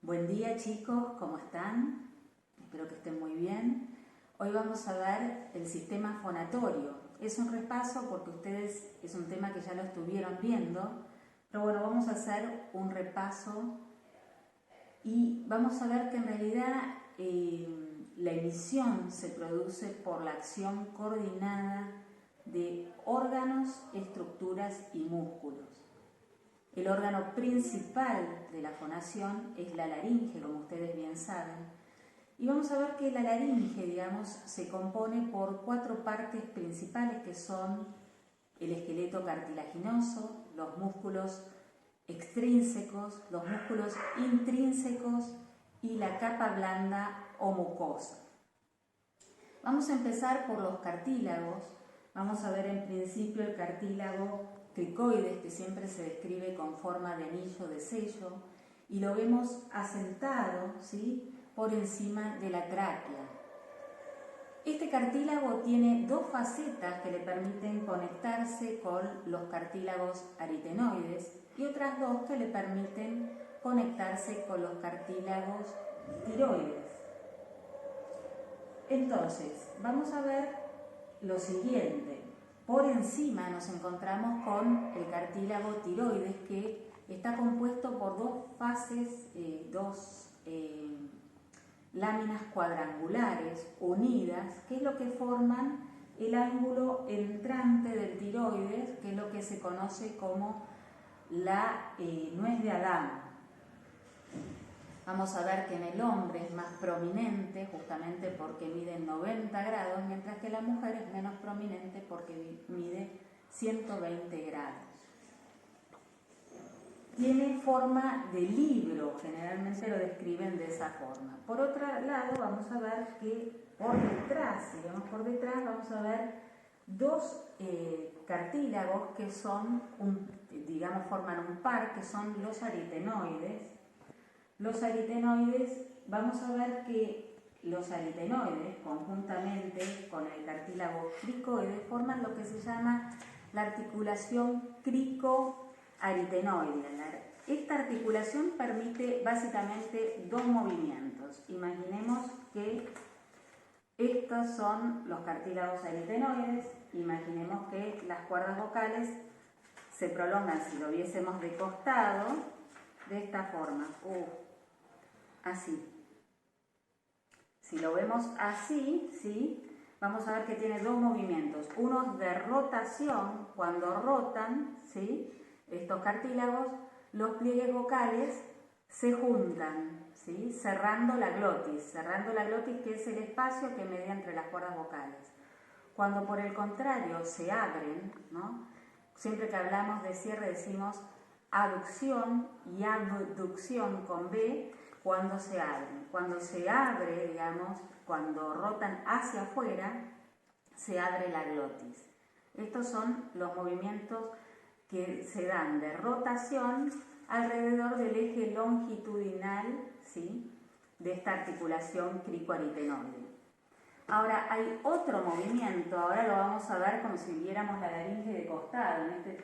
Buen día chicos, ¿cómo están? Espero que estén muy bien. Hoy vamos a ver el sistema fonatorio. Es un repaso porque ustedes es un tema que ya lo estuvieron viendo, pero bueno, vamos a hacer un repaso y vamos a ver que en realidad la emisión se produce por la acción coordinada de órganos, estructuras y músculos. El órgano principal de la fonación es la laringe, como ustedes bien saben. Y vamos a ver que la laringe, digamos, se compone por 4 partes principales que son el esqueleto cartilaginoso, los músculos extrínsecos, los músculos intrínsecos y la capa blanda o mucosa. Vamos a empezar por los cartílagos. Vamos a ver en principio el cartílago cricoides, que siempre se describe con forma de anillo de sello, y lo vemos asentado, ¿sí?, por encima de la tráquea. Este cartílago tiene 2 facetas que le permiten conectarse con los cartílagos aritenoides y otras 2 que le permiten conectarse con los cartílagos tiroides. Entonces, vamos a ver lo siguiente. Por encima nos encontramos con el cartílago tiroides, que está compuesto por 2 fases, 2 láminas cuadrangulares unidas, que es lo que forman el ángulo entrante del tiroides, que es lo que se conoce como la nuez de Adán. Vamos a ver que en el hombre es más prominente justamente porque mide 90 grados, mientras que la mujer es menos prominente porque mide 120 grados. Tiene forma de libro, generalmente lo describen de esa forma. Por otro lado, vamos a ver que por detrás, si vemos por detrás, vamos a ver 2 cartílagos que son, forman un par, que son los aritenoides. Los aritenoides, vamos a ver que los aritenoides, conjuntamente con el cartílago cricoide, forman lo que se llama la articulación cricoaritenoidea. Esta articulación permite básicamente 2 movimientos. Imaginemos que estos son los cartílagos aritenoides. Imaginemos que las cuerdas vocales se prolongan, si lo viésemos de costado, de esta forma. Así. Si lo vemos así, ¿sí?, vamos a ver que tiene 2 movimientos. Uno de rotación, cuando rotan, ¿sí?, estos cartílagos, los pliegues vocales se juntan, ¿sí?, cerrando la glotis, que es el espacio que media entre las cuerdas vocales. Cuando por el contrario se abren, ¿no?, siempre que hablamos de cierre decimos aducción y abducción con B, cuando se abren. Cuando se abre, digamos, cuando rotan hacia afuera, se abre la glotis. Estos son los movimientos que se dan de rotación alrededor del eje longitudinal, ¿sí?, de esta articulación cricoaritenoide. Ahora hay otro movimiento, ahora lo vamos a ver como si viéramos la laringe de costado,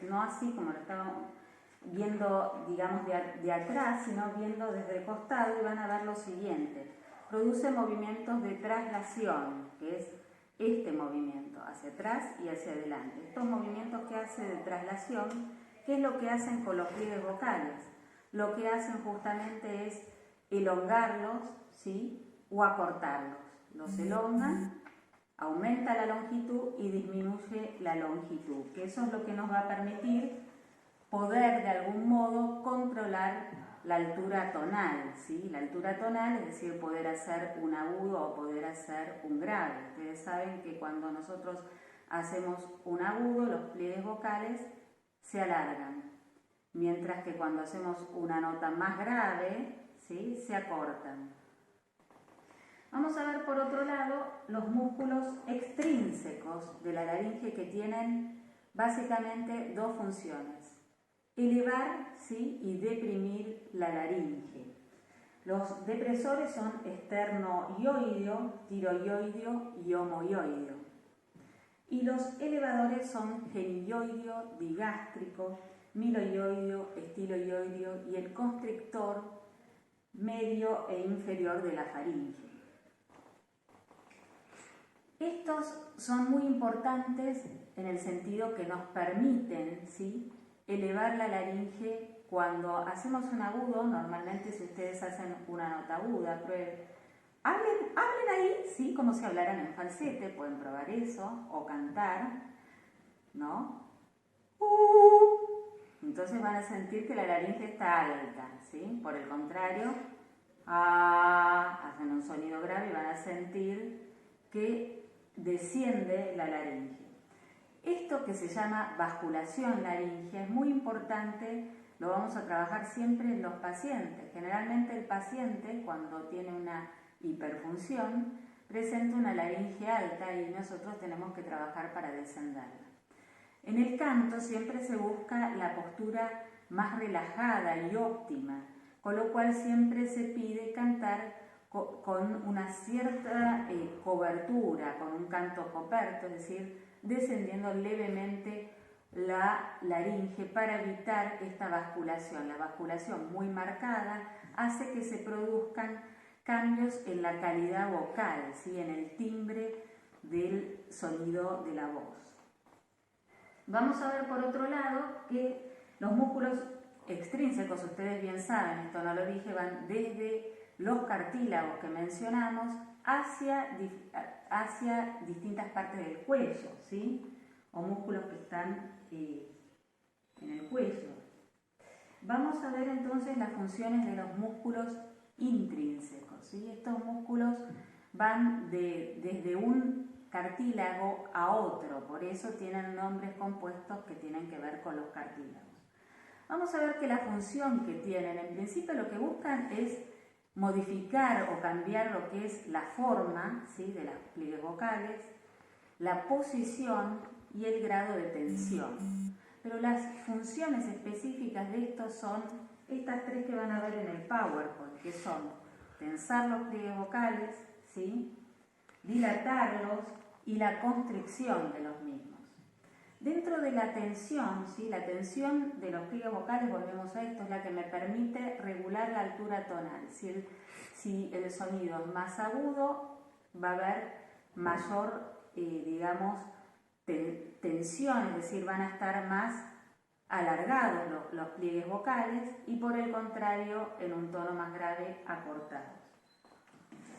no así como lo estábamos viendo, digamos, de atrás, sino viendo desde el costado, y van a ver lo siguiente. Produce movimientos de traslación, que es este movimiento, hacia atrás y hacia adelante. Estos movimientos que hace de traslación, ¿qué es lo que hacen con los pliegues vocales? Lo que hacen justamente es elongarlos, ¿sí?, o acortarlos. Los elongan, aumenta la longitud y disminuye la longitud, que eso es lo que nos va a permitir poder de algún modo controlar la altura tonal, ¿sí? La altura tonal, es decir, poder hacer un agudo o poder hacer un grave. Ustedes saben que cuando nosotros hacemos un agudo, los pliegues vocales se alargan, mientras que cuando hacemos una nota más grave, ¿sí?, se acortan. Vamos a ver por otro lado los músculos extrínsecos de la laringe, que tienen básicamente 2 funciones: elevar, ¿sí?, y deprimir la laringe. Los depresores son esternoioideo, tiroioideo y homoioideo. Y los elevadores son genioideo, digástrico, miloioideo, estiloioideo y el constrictor medio e inferior de la faringe. Estos son muy importantes en el sentido que nos permiten, ¿sí?, elevar la laringe cuando hacemos un agudo. Normalmente, si ustedes hacen una nota aguda, prueben. Hablen ahí, ¿sí?, como si hablaran en falsete, pueden probar eso, o cantar, ¿no? Entonces van a sentir que la laringe está alta, ¿sí? Por el contrario, hacen un sonido grave y van a sentir que desciende la laringe. Esto que se llama basculación laringea es muy importante, lo vamos a trabajar siempre en los pacientes. Generalmente el paciente, cuando tiene una hiperfunción, presenta una laringe alta y nosotros tenemos que trabajar para descenderla. En el canto siempre se busca la postura más relajada y óptima, con lo cual siempre se pide cantar con una cierta cobertura, con un canto coperto, es decir, descendiendo levemente la laringe para evitar esta basculación. La basculación muy marcada hace que se produzcan cambios en la calidad vocal, ¿sí?, en el timbre del sonido de la voz. Vamos a ver por otro lado que los músculos extrínsecos, ustedes bien saben, esto no lo dije, van desde los cartílagos que mencionamos hacia distintas partes del cuello, ¿sí?, o músculos que están en el cuello. Vamos a ver entonces las funciones de los músculos intrínsecos, ¿sí? Estos músculos van desde un cartílago a otro, por eso tienen nombres compuestos que tienen que ver con los cartílagos. Vamos a ver que la función que tienen, en principio lo que buscan es modificar o cambiar lo que es la forma, ¿sí?, de las pliegues vocales, la posición y el grado de tensión. Pero las funciones específicas de estos son estas tres que van a ver en el PowerPoint, que son tensar los pliegues vocales, ¿sí?, dilatarlos y la constricción de los mismos. Dentro de la tensión, ¿sí?, la tensión de los pliegues vocales, volvemos a esto, es la que me permite regular la altura tonal. Si el sonido es más agudo, va a haber mayor, digamos, tensión, es decir, van a estar más alargados los pliegues vocales y por el contrario, en un tono más grave, acortados.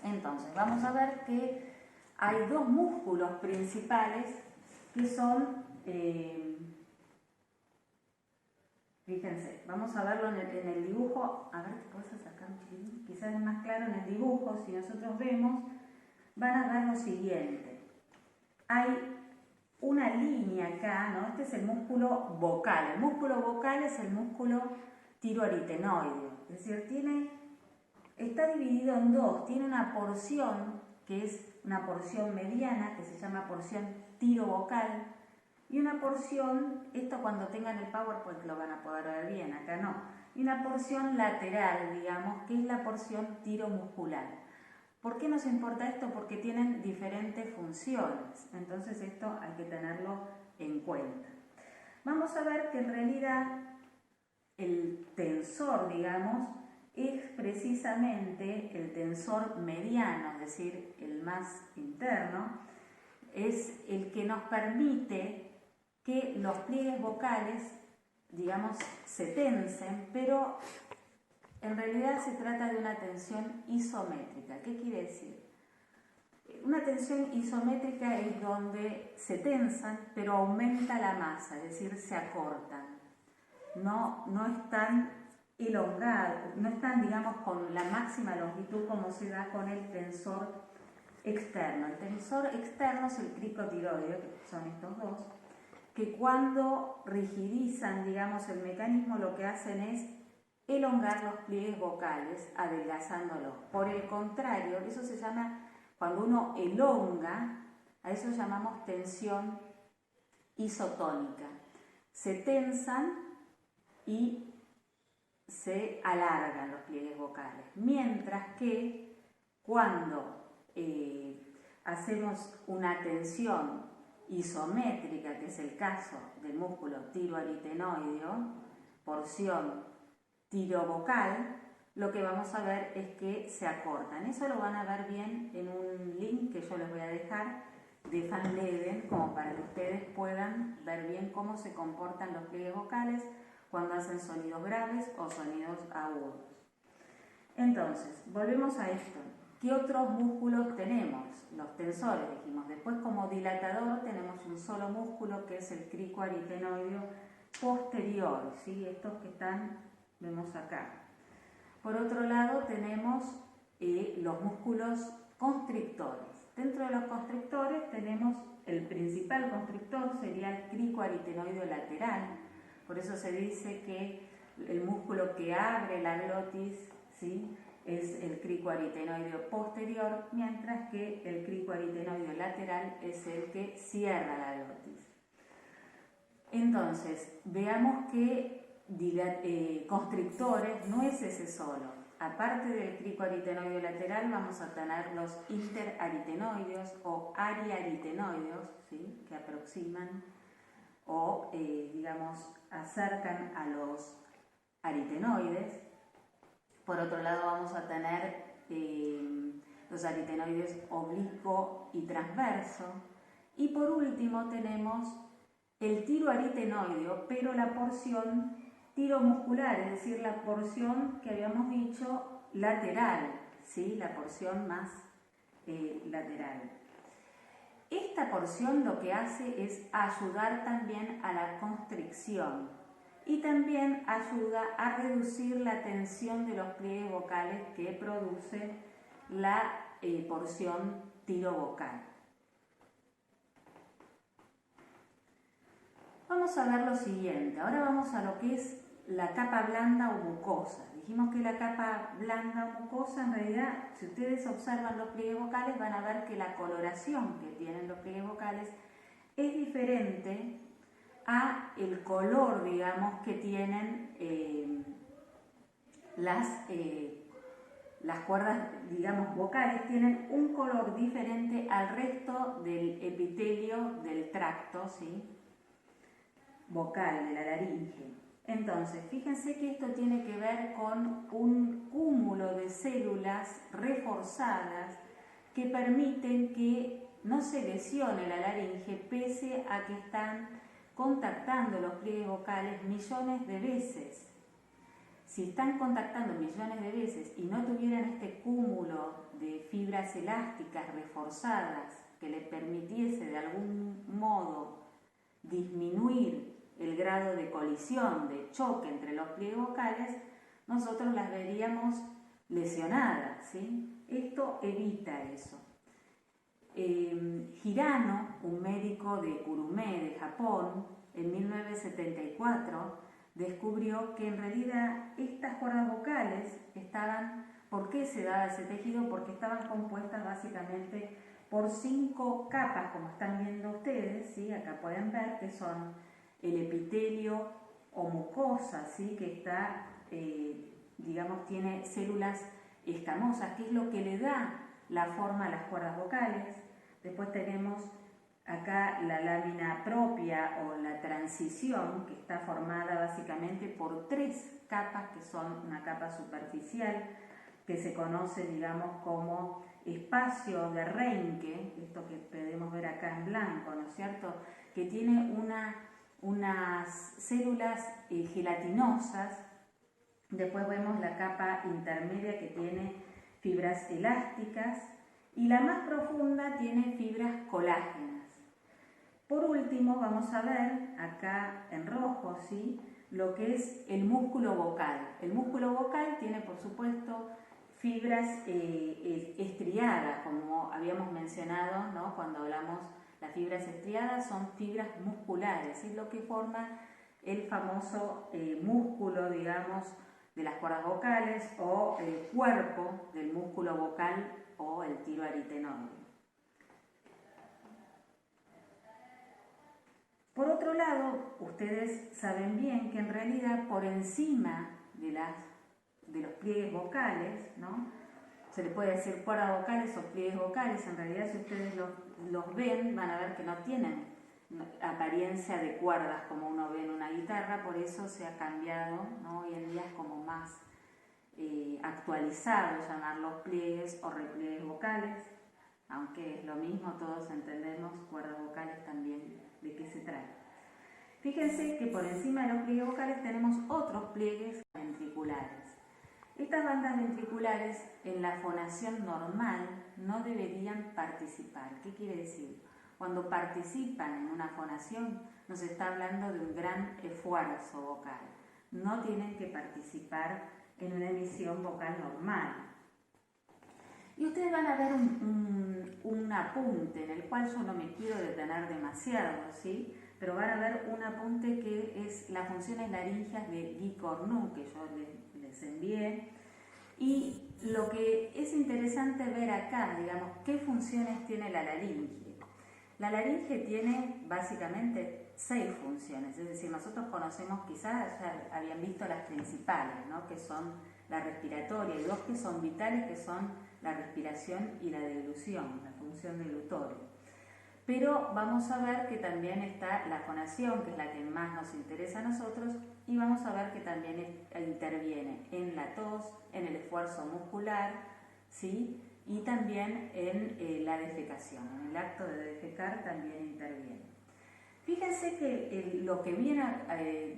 Entonces, vamos a ver que hay dos músculos principales que son, fíjense, vamos a verlo en el dibujo, a ver, ¿puedes sacar un chiquitín? Quizás es más claro en el dibujo, si nosotros vemos, van a ver lo siguiente. Hay una línea acá, ¿no? Este es el músculo vocal. El músculo vocal es el músculo tiroaritenoideo, es decir, está dividido en dos. Tiene una porción que es una porción mediana, que se llama porción tirovocal, y una porción, esto cuando tengan el PowerPoint lo van a poder ver bien, acá no, y una porción lateral, digamos, que es la porción tiromuscular. ¿Por qué nos importa esto? Porque tienen diferentes funciones, entonces esto hay que tenerlo en cuenta. Vamos a ver que en realidad el tensor, digamos, es precisamente el tensor mediano, es decir, el más interno, es el que nos permite que los pliegues vocales, digamos, se tensen, pero en realidad se trata de una tensión isométrica. ¿Qué quiere decir? Una tensión isométrica es donde se tensan, pero aumenta la masa, es decir, se acortan. No están elongados, no están, digamos, con la máxima longitud como se da con el tensor externo. El tensor externo es el cricotiroideo, que son estos dos, que cuando rigidizan, digamos, el mecanismo, lo que hacen es elongar los pliegues vocales, adelgazándolos. Por el contrario, eso se llama, cuando uno elonga, a eso llamamos tensión isotónica. Se tensan y se alargan los pliegues vocales. Mientras que cuando hacemos una tensión isométrica, que es el caso del músculo tiroaritenoideo, porción tirovocal, lo que vamos a ver es que se acortan. Eso lo van a ver bien en un link que yo les voy a dejar de Van Leeuwen, como para que ustedes puedan ver bien cómo se comportan los pliegues vocales cuando hacen sonidos graves o sonidos agudos. Entonces, volvemos a esto. ¿Qué otros músculos tenemos? Los tensores, dijimos. Después, como dilatador, tenemos un solo músculo que es el cricoaritenoideo posterior, ¿sí? Estos que están, vemos acá. Por otro lado, tenemos los músculos constrictores. Dentro de los constrictores tenemos el principal constrictor, sería el cricoaritenoideo lateral. Por eso se dice que el músculo que abre la glotis, ¿sí?, es el cricoaritenoideo posterior, mientras que el cricoaritenoideo lateral es el que cierra la glotis. Entonces, veamos que constrictores no es ese solo. Aparte del cricoaritenoideo lateral, vamos a tener los interaritenoideos o ariaritenoideos, ¿sí?, que aproximan o, digamos, acercan a los aritenoides. Por otro lado, vamos a tener los aritenoides oblicuo y transverso. Y por último tenemos el tiroaritenoideo, pero la porción tiromuscular, es decir, la porción que habíamos dicho lateral, ¿sí?, la porción más lateral. Esta porción lo que hace es ayudar también a la constricción y también ayuda a reducir la tensión de los pliegues vocales que produce la porción tirovocal. Vamos a ver lo siguiente. Ahora vamos a lo que es la capa blanda o mucosa. Dijimos que la capa blanda o mucosa, en realidad, si ustedes observan los pliegues vocales, van a ver que la coloración que tienen los pliegues vocales es diferente a el color, digamos, que tienen las cuerdas, digamos, vocales. Tienen un color diferente al resto del epitelio del tracto, ¿sí?, vocal, de la laringe. Entonces, fíjense que esto tiene que ver con un cúmulo de células reforzadas que permiten que no se lesione la laringe pese a que están contactando los pliegues vocales millones de veces. Si están contactando millones de veces y no tuvieran este cúmulo de fibras elásticas reforzadas que les permitiese de algún modo disminuir el grado de colisión, de choque entre los pliegues vocales, nosotros las veríamos lesionadas, ¿sí? Esto evita eso. Hirano, un médico de Kurume, de Japón, en 1974, descubrió que en realidad estas cuerdas vocales estaban, ¿por qué se daba ese tejido? Porque estaban compuestas básicamente por 5 capas, como están viendo ustedes, ¿sí? Acá pueden ver que son el epitelio o mucosa, ¿sí?, que está, digamos, tiene células escamosas, que es lo que le da la forma a las cuerdas vocales. Después tenemos acá la lámina propia o la transición, que está formada básicamente por 3 capas, que son una capa superficial, que se conoce, digamos, como espacio de Reinke, esto que podemos ver acá en blanco, ¿no es cierto?, que tiene unas células gelatinosas. Después vemos la capa intermedia que tiene fibras elásticas y la más profunda tiene fibras colágenas. Por último vamos a ver acá en rojo, ¿sí?, lo que es el músculo vocal. El músculo vocal tiene, por supuesto, fibras estriadas, como habíamos mencionado, ¿no?, cuando hablamos. Las fibras estriadas son fibras musculares, es lo que forma el famoso músculo, digamos, de las cuerdas vocales o el cuerpo del músculo vocal o el tiroaritenoideo. Por otro lado, ustedes saben bien que en realidad por encima de los pliegues vocales, ¿no?, se le puede decir cuerdas vocales o pliegues vocales. En realidad, si ustedes los ven, van a ver que no tienen apariencia de cuerdas como uno ve en una guitarra, por eso se ha cambiado, ¿no?, hoy en día es como más actualizado llamarlos pliegues o repliegues vocales, aunque es lo mismo, todos entendemos cuerdas vocales también de qué se trata. Fíjense que por encima de los pliegues vocales tenemos otros pliegues ventriculares. Estas bandas ventriculares en la fonación normal no deberían participar. ¿Qué quiere decir? Cuando participan en una fonación nos está hablando de un gran esfuerzo vocal. No tienen que participar en una emisión vocal normal. Y ustedes van a ver un apunte en el cual yo no me quiero detener demasiado, ¿sí? Pero van a ver un apunte que es las funciones laríngeas de Guy Cornu, que yo les envié. Y lo que es interesante ver acá, digamos, qué funciones tiene la laringe. La laringe tiene básicamente 6 funciones, es decir, nosotros conocemos, quizás ya habían visto las principales, ¿no? Que son la respiratoria, y 2 que son vitales, que son la respiración y la deglución, la función deglutoria. Pero vamos a ver que también está la fonación, que es la que más nos interesa a nosotros, y vamos a ver que también interviene en la tos, en el esfuerzo muscular, ¿sí? Y también en la defecación, en el acto de defecar también interviene. Fíjense que lo que viene,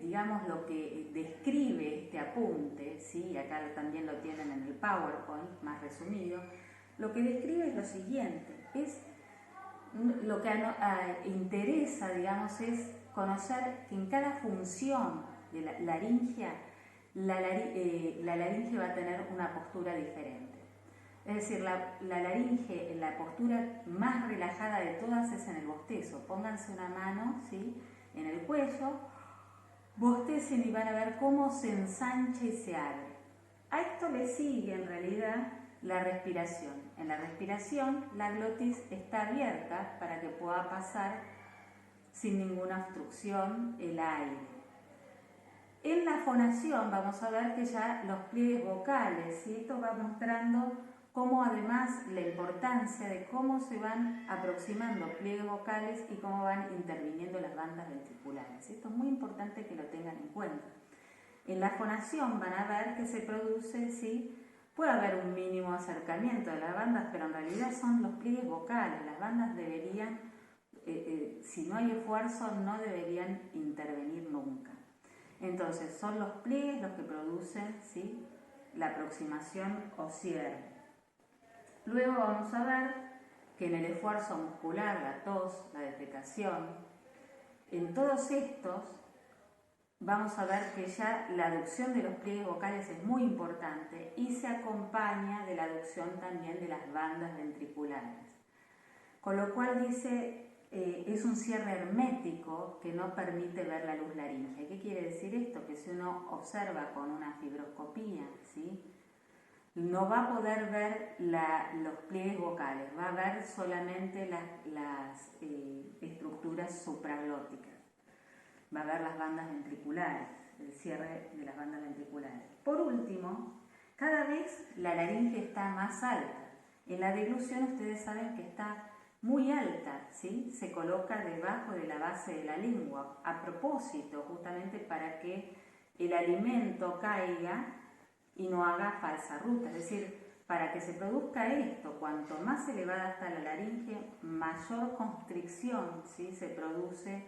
digamos, lo que describe este apunte, ¿sí? Acá también lo tienen en el PowerPoint, más resumido, lo que describe es lo siguiente, es lo que interesa, digamos, es conocer que en cada función de la laringea, la laringe va a tener una postura diferente. Es decir, la laringe, la postura más relajada de todas es en el bostezo. Pónganse una mano, ¿sí?, en el cuello, bostecen y van a ver cómo se ensancha y se abre. A esto le sigue en realidad la respiración. En la respiración la glotis está abierta para que pueda pasar sin ninguna obstrucción el aire. En la fonación vamos a ver que ya los pliegues vocales, ¿sí? Esto va mostrando cómo además la importancia de cómo se van aproximando pliegues vocales y cómo van interviniendo las bandas ventriculares. Esto es muy importante que lo tengan en cuenta. En la fonación van a ver que se produce, ¿sí?, puede haber un mínimo acercamiento de las bandas, pero en realidad son los pliegues vocales. Las bandas deberían, si no hay esfuerzo, no deberían intervenir nunca. Entonces son los pliegues los que producen, ¿sí?, la aproximación o cierre. Luego vamos a ver que en el esfuerzo muscular, la tos, la defecación, en todos estos vamos a ver que ya la aducción de los pliegues vocales es muy importante y se acompaña de la aducción también de las bandas ventriculares. Con lo cual dice, es un cierre hermético que no permite ver la luz laríngea. ¿Qué quiere decir esto? Que si uno observa con una fibroscopía, ¿sí?, no va a poder ver los pliegues vocales, va a ver solamente las estructuras supraglóticas, va a ver las bandas ventriculares, el cierre de las bandas ventriculares. Por último, cada vez la laringe está más alta. En la deglución ustedes saben que está muy alta, ¿sí? Se coloca debajo de la base de la lengua, a propósito, justamente para que el alimento caiga y no haga falsa ruta, es decir, para que se produzca esto, cuanto más elevada está la laringe, mayor constricción, ¿sí?, se produce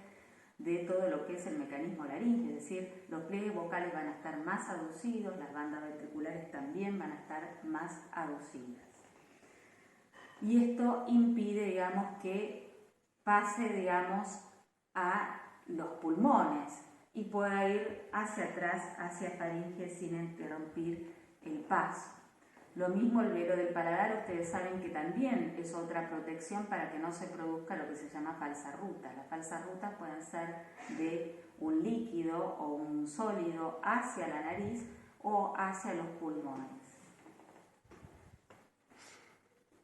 de todo lo que es el mecanismo laringe, es decir, los pliegues vocales van a estar más aducidos, las bandas ventriculares también van a estar más aducidas. Y esto impide, digamos, que pase, digamos, a los pulmones y pueda ir hacia atrás, hacia faringe, sin interrumpir el paso. Lo mismo el velo del paladar, ustedes saben que también es otra protección para que no se produzca lo que se llama falsa ruta. Las falsas rutas pueden ser de un líquido o un sólido hacia la nariz o hacia los pulmones.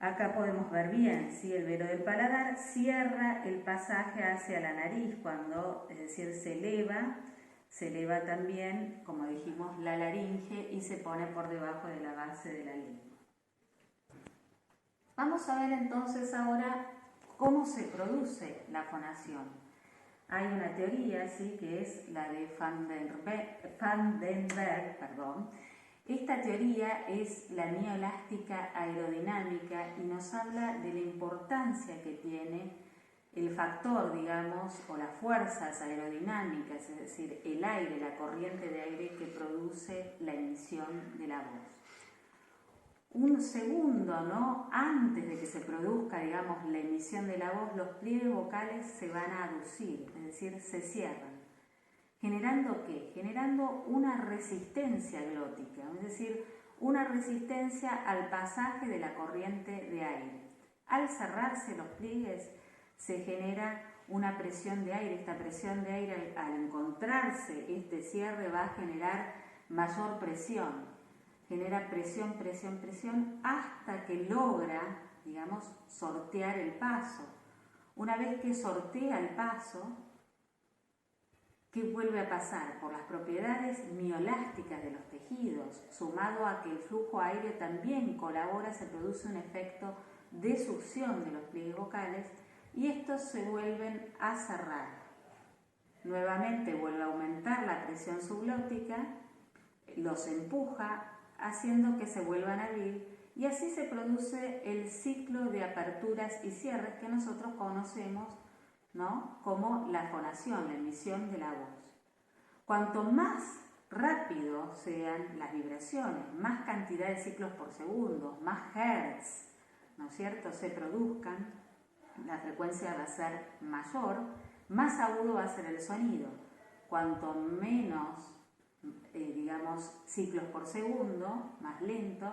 Acá podemos ver bien, ¿sí? El velo del paladar cierra el pasaje hacia la nariz cuando, es decir, se eleva también, como dijimos, la laringe y se pone por debajo de la base de la lengua. Vamos a ver entonces ahora cómo se produce la fonación. Hay una teoría, ¿sí?, que es la de Van den Berg, Esta teoría es la mioelástica aerodinámica y nos habla de la importancia que tiene el factor, digamos, o las fuerzas aerodinámicas, es decir, el aire, la corriente de aire que produce la emisión de la voz. Un segundo, ¿no? Antes de que se produzca, digamos, la emisión de la voz, los pliegues vocales se van a aducir, es decir, se cierran. ¿Generando qué? Generando una resistencia glótica, es decir, una resistencia al pasaje de la corriente de aire. Al cerrarse los pliegues, se genera una presión de aire. Esta presión de aire, al encontrarse este cierre, va a generar mayor presión. Genera presión, presión, presión, hasta que logra, digamos, sortear el paso. Una vez que sortea el paso, ¿qué vuelve a pasar? Por las propiedades mioelásticas de los tejidos, sumado a que el flujo aéreo también colabora, se produce un efecto de succión de los pliegues vocales y estos se vuelven a cerrar. Nuevamente vuelve a aumentar la presión subglótica, los empuja, haciendo que se vuelvan a abrir, y así se produce el ciclo de aperturas y cierres que nosotros conocemos, ¿no?, como la fonación, la emisión de la voz. Cuanto más rápido sean las vibraciones, más cantidad de ciclos por segundo, más hertz, ¿no es cierto?, se produzcan, la frecuencia va a ser mayor, más agudo va a ser el sonido. Cuanto menos digamos, ciclos por segundo, más lento,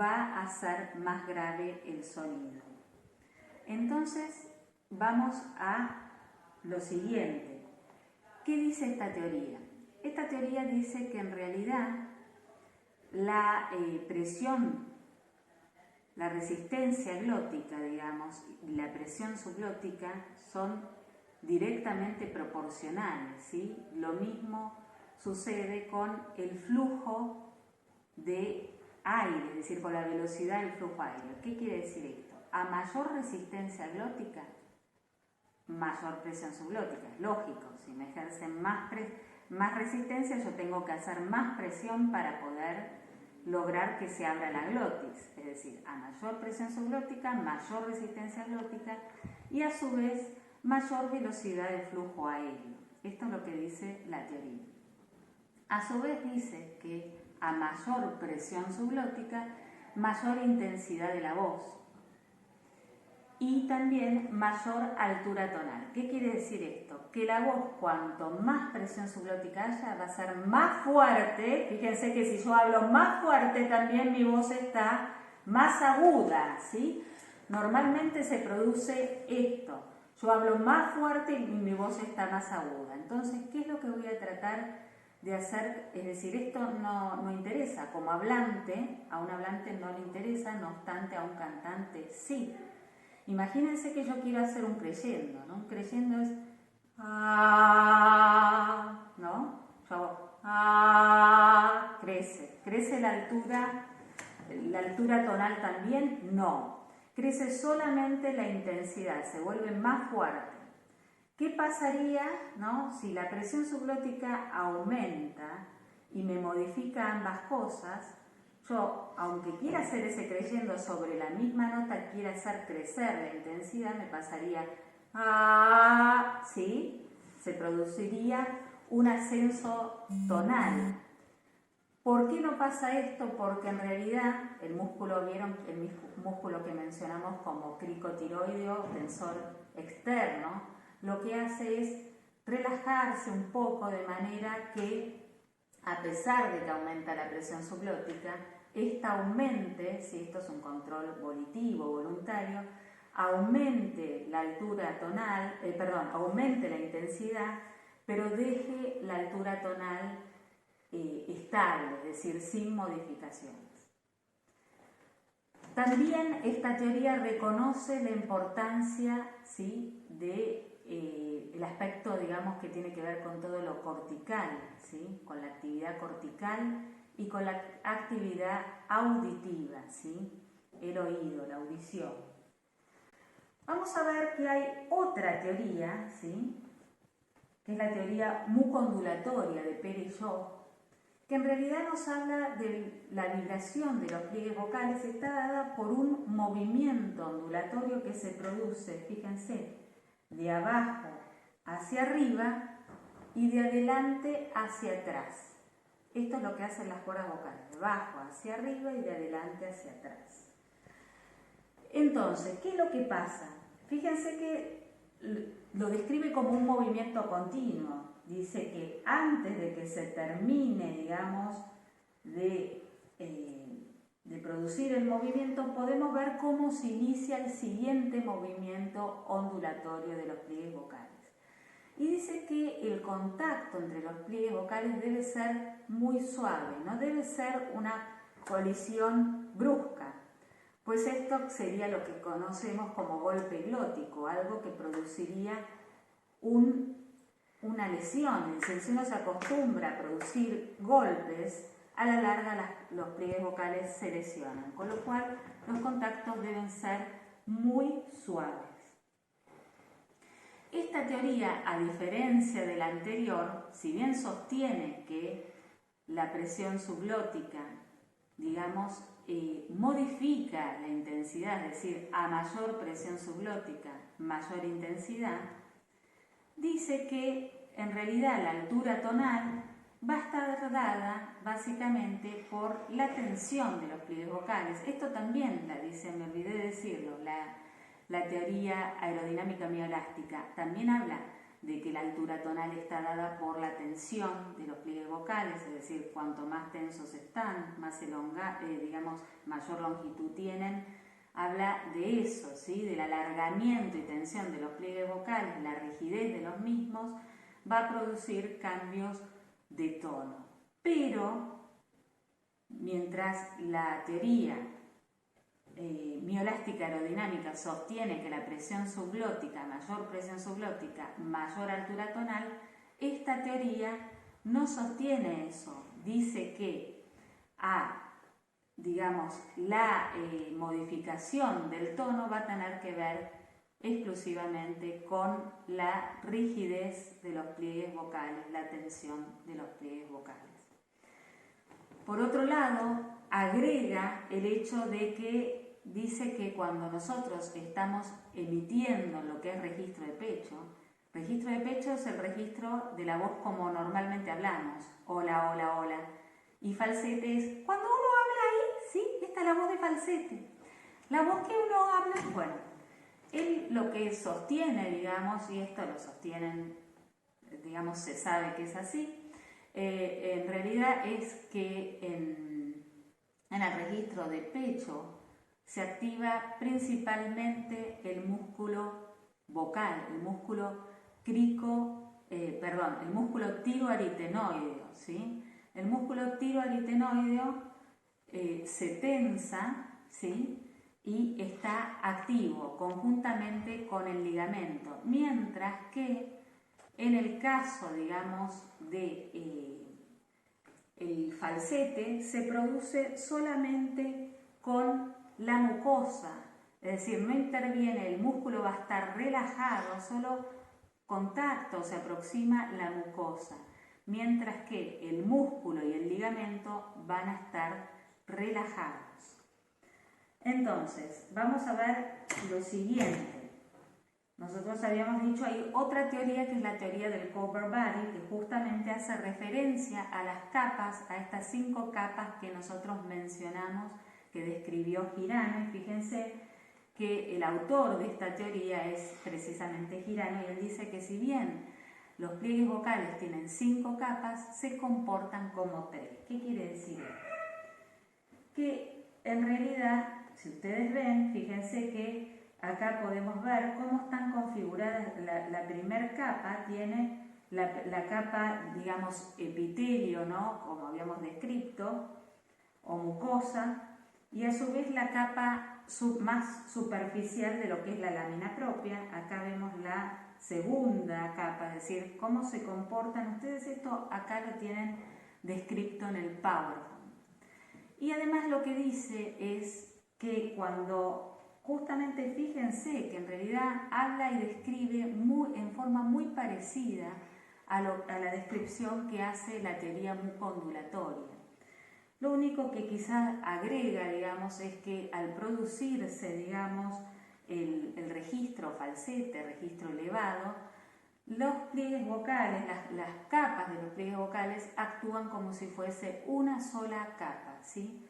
va a ser más grave el sonido. Entonces, vamos a lo siguiente. ¿Qué dice esta teoría? Esta teoría dice que en realidad la presión, la resistencia glótica, digamos, y la presión subglótica son directamente proporcionales, ¿sí? Lo mismo sucede con el flujo de aire, es decir, con la velocidad del flujo aéreo. ¿Qué quiere decir esto? A mayor resistencia glótica, mayor presión subglótica. Es lógico, si me ejercen más resistencia, yo tengo que hacer más presión para poder lograr que se abra la glotis. Es decir, a mayor presión subglótica, mayor resistencia glótica y a su vez mayor velocidad del flujo aéreo. Esto es lo que dice la teoría. A su vez dice que a mayor presión subglótica, mayor intensidad de la voz y también mayor altura tonal. ¿Qué quiere decir esto? Que la voz, cuanto más presión subglótica haya, va a ser más fuerte. Fíjense que si yo hablo más fuerte, también mi voz está más aguda, ¿sí? Normalmente se produce esto. Yo hablo más fuerte y mi voz está más aguda. Entonces, ¿qué es lo que voy a tratar de hacer? Es decir, esto no interesa. Como hablante, a un hablante no le interesa, no obstante a un cantante sí. Imagínense que yo quiero hacer un creyendo, ¿no? Un creyendo es ah, ¿no? Yo hago ah, crece la altura tonal también, no. Crece solamente la intensidad, se vuelve más fuerte. ¿Qué pasaría, ¿no?, si la presión subglótica aumenta y me modifica ambas cosas? Yo, aunque quiera hacer ese creyendo sobre la misma nota, quiera hacer crecer la intensidad, me pasaría ah, ¿sí? Se produciría un ascenso tonal. ¿Por qué no pasa esto? Porque en realidad el músculo, ¿vieron? El músculo que mencionamos como cricotiroideo, tensor externo, lo que hace es relajarse un poco de manera que, a pesar de que aumenta la presión subglótica, esta aumente, si esto es un control volitivo, voluntario, aumente la altura tonal, aumente la intensidad, pero deje la altura tonal estable, es decir, sin modificaciones. También esta teoría reconoce la importancia, ¿sí?, de el aspecto, digamos, que tiene que ver con todo lo cortical, ¿sí?, con la actividad cortical y con la actividad auditiva, ¿sí?, el oído, la audición. Vamos a ver que hay otra teoría, ¿sí?, que es la teoría mucondulatoria de Perelló, que en realidad nos habla de la vibración de los pliegues vocales, está dada por un movimiento ondulatorio que se produce, fíjense, de abajo hacia arriba y de adelante hacia atrás. Esto es lo que hacen las cuerdas vocales, de abajo hacia arriba y de adelante hacia atrás. Entonces, ¿qué es lo que pasa? Fíjense que lo describe como un movimiento continuo. Dice que antes de que se termine, digamos, de producir el movimiento, podemos ver cómo se inicia el siguiente movimiento ondulatorio de los pliegues vocales. Y dice que el contacto entre los pliegues vocales debe ser muy suave, no debe ser una colisión brusca, pues esto sería lo que conocemos como golpe glótico, algo que produciría una lesión. Si uno se acostumbra a producir golpes, a la larga los pliegues vocales se lesionan, con lo cual los contactos deben ser muy suaves. Esta teoría, a diferencia de la anterior, si bien sostiene que la presión subglótica, digamos, modifica la intensidad, es decir, a mayor presión subglótica, mayor intensidad, dice que en realidad la altura tonal va a estar dada básicamente por la tensión de los pliegues vocales. Esto también la dice, me olvidé de decirlo, la teoría aerodinámica mioelástica también habla de que la altura tonal está dada por la tensión de los pliegues vocales, es decir, cuanto más tensos están, más digamos, mayor longitud tienen. Habla de eso, ¿sí? Del alargamiento y tensión de los pliegues vocales, la rigidez de los mismos, va a producir cambios de tono. Pero, mientras la teoría mioelástica aerodinámica sostiene que la presión subglótica, mayor presión subglótica, mayor altura tonal, esta teoría no sostiene eso. Dice que digamos, la modificación del tono va a tener que ver exclusivamente con la rigidez de los pliegues vocales, la tensión de los pliegues vocales. Por otro lado, agrega el hecho de que dice que cuando nosotros estamos emitiendo lo que es registro de pecho es el registro de la voz como normalmente hablamos, hola, hola, hola, y falsete es cuando uno habla ahí, sí, esta es la voz de falsete. La voz que uno habla, bueno, él lo que sostiene, digamos, y esto lo sostienen, digamos, se sabe que es así, en realidad es que en el registro de pecho se activa principalmente el músculo vocal, el músculo el músculo tiroaritenoideo, ¿sí? El músculo tiroaritenoideo se tensa, ¿sí? Y está activo conjuntamente con el ligamento, mientras que en el caso, digamos, de el falsete se produce solamente con la mucosa, es decir, no interviene, el músculo va a estar relajado, solo contacto se aproxima la mucosa, mientras que el músculo y el ligamento van a estar relajados. Entonces, vamos a ver lo siguiente. Nosotros habíamos dicho, hay otra teoría que es la teoría del cover body, que justamente hace referencia a las capas, a estas 5 capas que nosotros mencionamos, que describió Girano, y fíjense que el autor de esta teoría es precisamente Girano, y él dice que si bien los pliegues vocales tienen 5 capas, se comportan como 3. ¿Qué quiere decir esto? Que en realidad, si ustedes ven, fíjense que acá podemos ver cómo están configuradas. La primera capa tiene la capa, digamos, epitelio, ¿no? Como habíamos descrito, o mucosa, y a su vez la capa más superficial de lo que es la lámina propia. Acá vemos la segunda capa, es decir, cómo se comportan. Ustedes esto acá lo tienen descrito en el PowerPoint. Y además lo que dice es que cuando justamente fíjense que en realidad habla y describe en forma muy parecida a la descripción que hace la teoría mucoondulatoria. Lo único que quizás agrega, digamos, es que al producirse, digamos, el registro falsete, registro elevado, los pliegues vocales, las capas de los pliegues vocales actúan como si fuese una sola capa, ¿sí?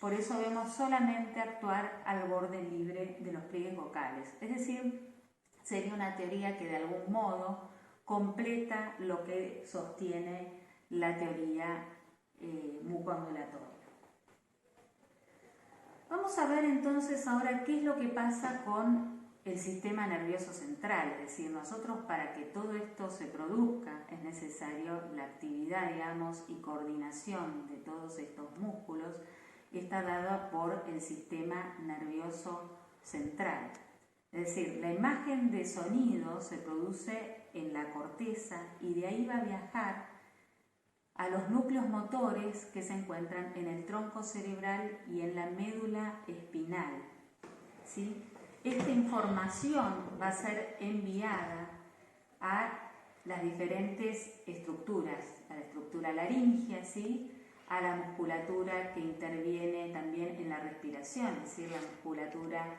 Por eso vemos solamente actuar al borde libre de los pliegues vocales. Es decir, sería una teoría que de algún modo completa lo que sostiene la teoría mucoondulatoria. Vamos a ver entonces ahora qué es lo que pasa con el sistema nervioso central. Es decir, nosotros para que todo esto se produzca es necesario la actividad, digamos, y coordinación de todos estos músculos. Está dada por el sistema nervioso central. Es decir, la imagen de sonido se produce en la corteza y de ahí va a viajar a los núcleos motores que se encuentran en el tronco cerebral y en la médula espinal, ¿sí? Esta información va a ser enviada a las diferentes estructuras, a la estructura laringea, ¿sí? A la musculatura que interviene también en la respiración, es decir, la musculatura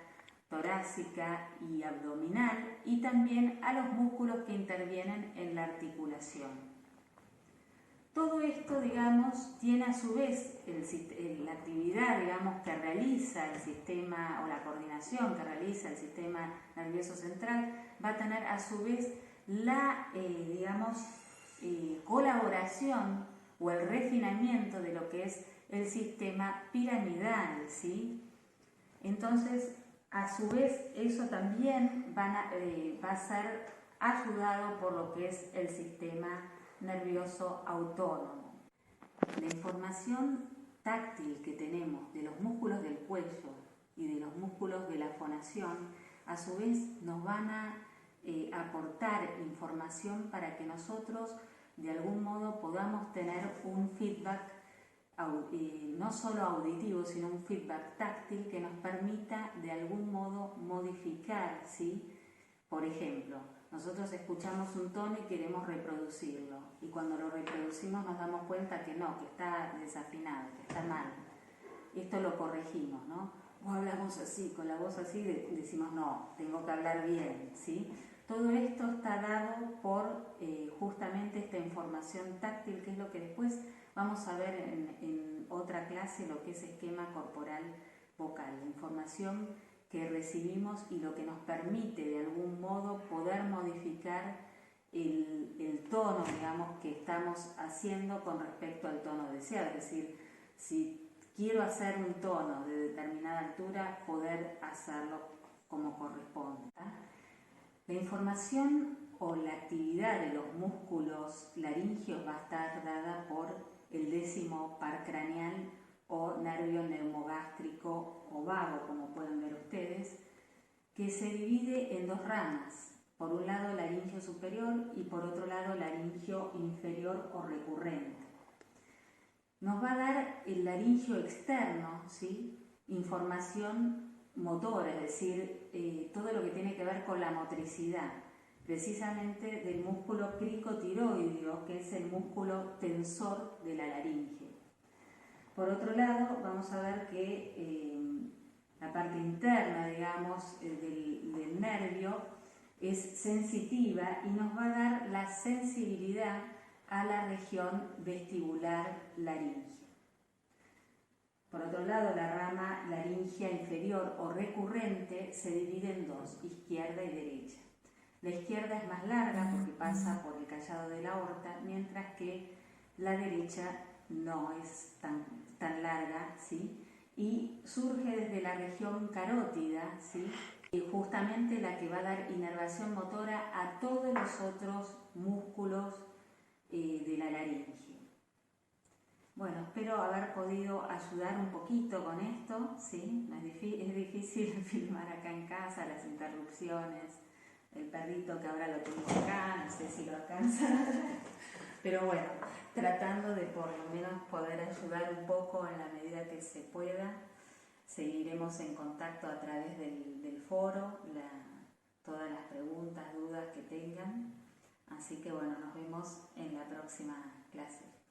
torácica y abdominal, y también a los músculos que intervienen en la articulación. Todo esto, digamos, tiene a su vez la actividad, digamos, que realiza el sistema, o la coordinación que realiza el sistema nervioso central, va a tener a su vez la, colaboración o el refinamiento de lo que es el sistema piramidal, ¿sí? Entonces, a su vez, eso también va a ser ayudado por lo que es el sistema nervioso autónomo. La información táctil que tenemos de los músculos del cuello y de los músculos de la fonación, a su vez nos van a aportar información para que nosotros de algún modo podamos tener un feedback no solo auditivo, sino un feedback táctil que nos permita de algún modo modificar, ¿sí? Por ejemplo, nosotros escuchamos un tono y queremos reproducirlo, y cuando lo reproducimos nos damos cuenta que no, que está desafinado, que está mal. Esto lo corregimos, ¿no? O hablamos así, con la voz así, decimos no, tengo que hablar bien, ¿sí? Todo esto está dado por justamente esta información táctil, que es lo que después vamos a ver en otra clase, lo que es esquema corporal vocal, la información que recibimos y lo que nos permite de algún modo poder modificar el tono, digamos, que estamos haciendo con respecto al tono deseado. Es decir, si quiero hacer un tono de determinada altura, poder hacerlo como corresponde, ¿tá? La información o la actividad de los músculos laringeos va a estar dada por el 10º par craneal o nervio neumogástrico o vago, como pueden ver ustedes, que se divide en dos ramas. Por un lado laringio superior y por otro lado laringio inferior o recurrente. Nos va a dar el laringio externo, ¿sí? Información motora, es decir, todo lo que tiene que ver con la motricidad, precisamente del músculo cricotiroideo, que es el músculo tensor de la laringe. Por otro lado, vamos a ver que la parte interna, digamos, del nervio es sensitiva y nos va a dar la sensibilidad a la región vestibular laringea. Por otro lado, la rama laringea inferior o recurrente se divide en dos, izquierda y derecha. La izquierda es más larga porque pasa por el callado de la aorta, mientras que la derecha no es tan larga, ¿sí? Y surge desde la región carótida, ¿sí? Y justamente la que va a dar inervación motora a todos los otros músculos de la laringe. Bueno, espero haber podido ayudar un poquito con esto, ¿sí? Es difícil filmar acá en casa, las interrupciones, el perrito que ahora lo tengo acá, no sé si lo alcanza, pero bueno, tratando de por lo menos poder ayudar un poco en la medida que se pueda. Seguiremos en contacto a través del foro, todas las preguntas, dudas que tengan. Así que bueno, nos vemos en la próxima clase.